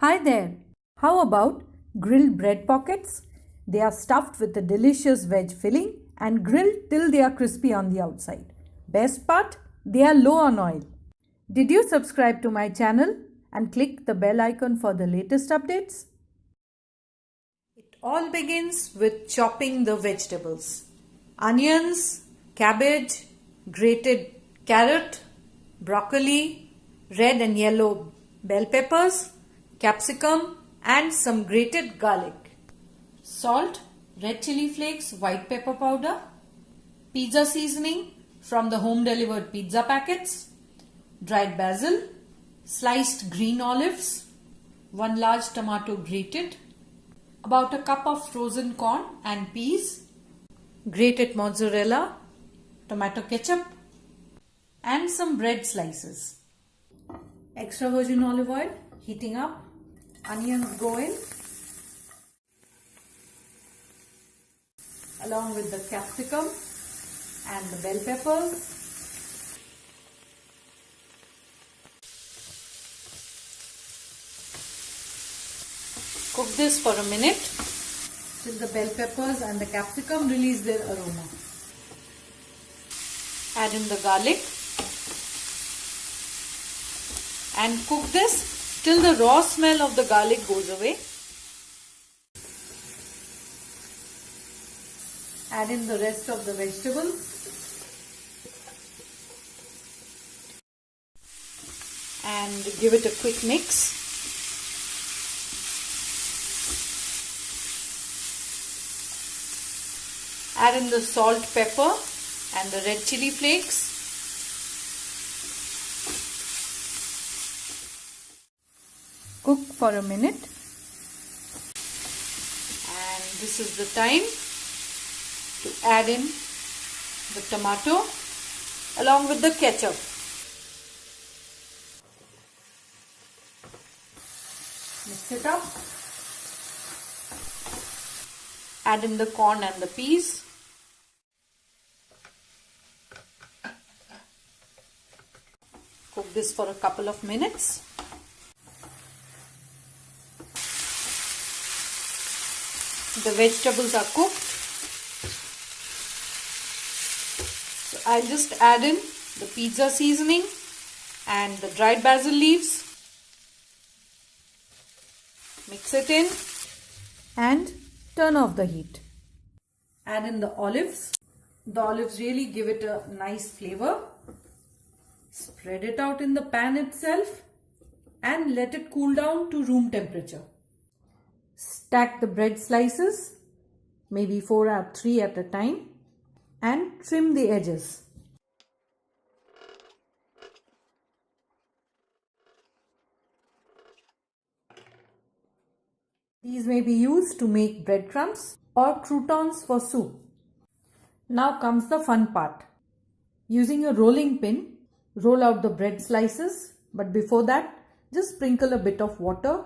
Hi there! How about grilled bread pockets? They are stuffed with a delicious veg filling and grilled till they are crispy on the outside. Best part? They are low on oil. Did you subscribe to my channel and click the bell icon for the latest updates? It all begins with chopping the vegetables. Onions, cabbage, grated carrot, broccoli, red and yellow bell peppers, capsicum and some grated garlic. Salt, red chili flakes, white pepper powder, pizza seasoning from the home delivered pizza packets, dried basil, sliced green olives, 1 large tomato grated, about a cup of frozen corn and peas, grated mozzarella, tomato ketchup and some bread slices. Extra virgin olive oil heating up, onions go in along with the capsicum and the bell peppers. Cook this for a minute till the bell peppers and the capsicum release their aroma. Add in the garlic and cook this till the raw smell of the garlic goes away. Add in the rest of the vegetables and give it a quick mix. Add in the salt, pepper and the red chili flakes. Cook for a minute and this is the time to add in the tomato along with the ketchup. Mix it up. Add in the corn and the peas. Cook this for a couple of minutes. The vegetables are cooked. So I'll just add in the pizza seasoning and the dried basil leaves. Mix it in and turn off the heat. Add in the olives. The olives really give it a nice flavor. Spread it out in the pan itself and let it cool down to room temperature. Stack the bread slices, maybe 4 or 3 at a time, and trim the edges. These may be used to make breadcrumbs or croutons for soup. Now comes the fun part. Using a rolling pin, roll out the bread slices, but before that, just sprinkle a bit of water.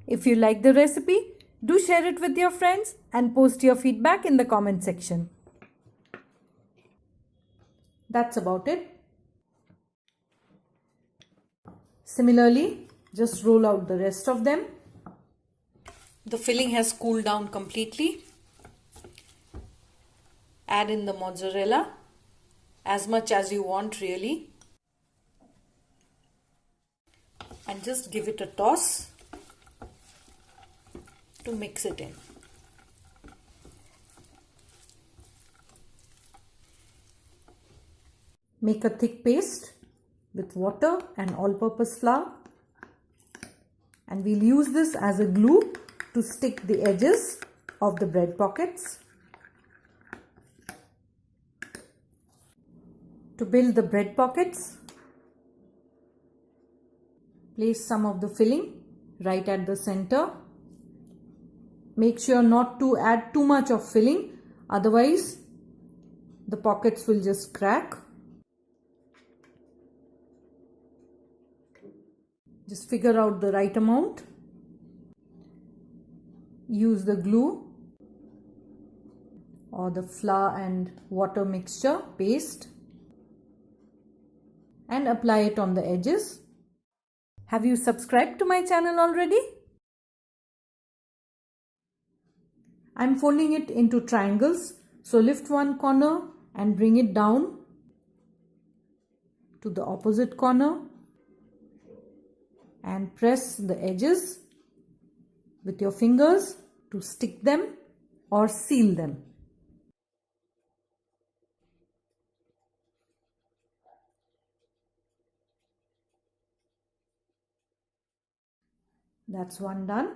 If you like the recipe, do share it with your friends and post your feedback in the comment section. That's about it. Similarly, just roll out the rest of them. The filling has cooled down completely. Add in the mozzarella, as much as you want really. And just give it a toss to mix it in. Make a thick paste with water and all-purpose flour, and we'll use this as a glue to stick the edges of the bread pockets. To build the bread pockets, place some of the filling right at the center. Make sure not to add too much of filling, otherwise the pockets will just crack. Just figure out the right amount. Use the glue or the flour and water mixture paste. and apply it on the edges. Have you subscribed to my channel already? I'm folding it into triangles. So lift one corner and bring it down to the opposite corner and press the edges with your fingers to stick them or seal them. That's one done.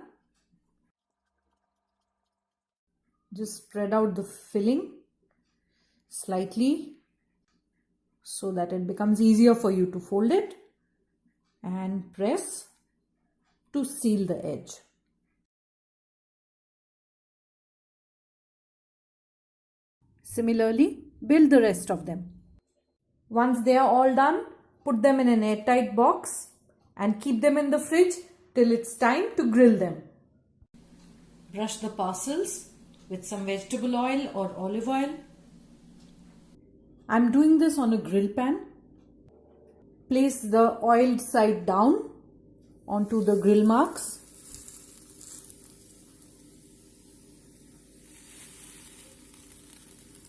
Just spread out the filling slightly so that it becomes easier for you to fold it, and press to seal the edge. Similarly, build the rest of them. Once they are all done, put them in an airtight box and keep them in the fridge till it's time to grill them. Brush the parcels with some vegetable oil or olive oil. I'm doing this on a grill pan. Place the oiled side down onto the grill marks.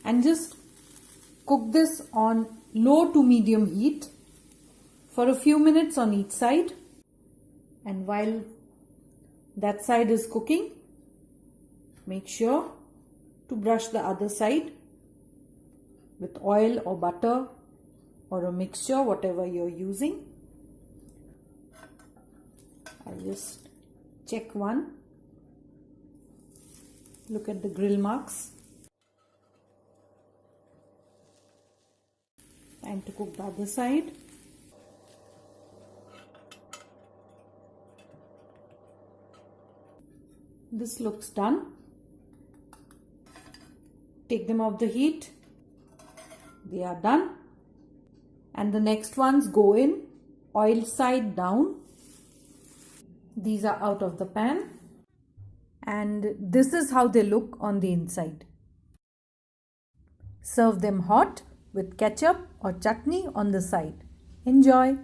And just cook this on low to medium heat for a few minutes on each side. And while that side is cooking, make sure to brush the other side with oil or butter or a mixture, whatever you're using. I'll just check one. Look at the grill marks. Time to cook the other side. This looks done. Take them off the heat. They are done. And the next ones go in oil side down. These are out of the pan. And this is how they look on the inside. Serve them hot with ketchup or chutney on the side. Enjoy!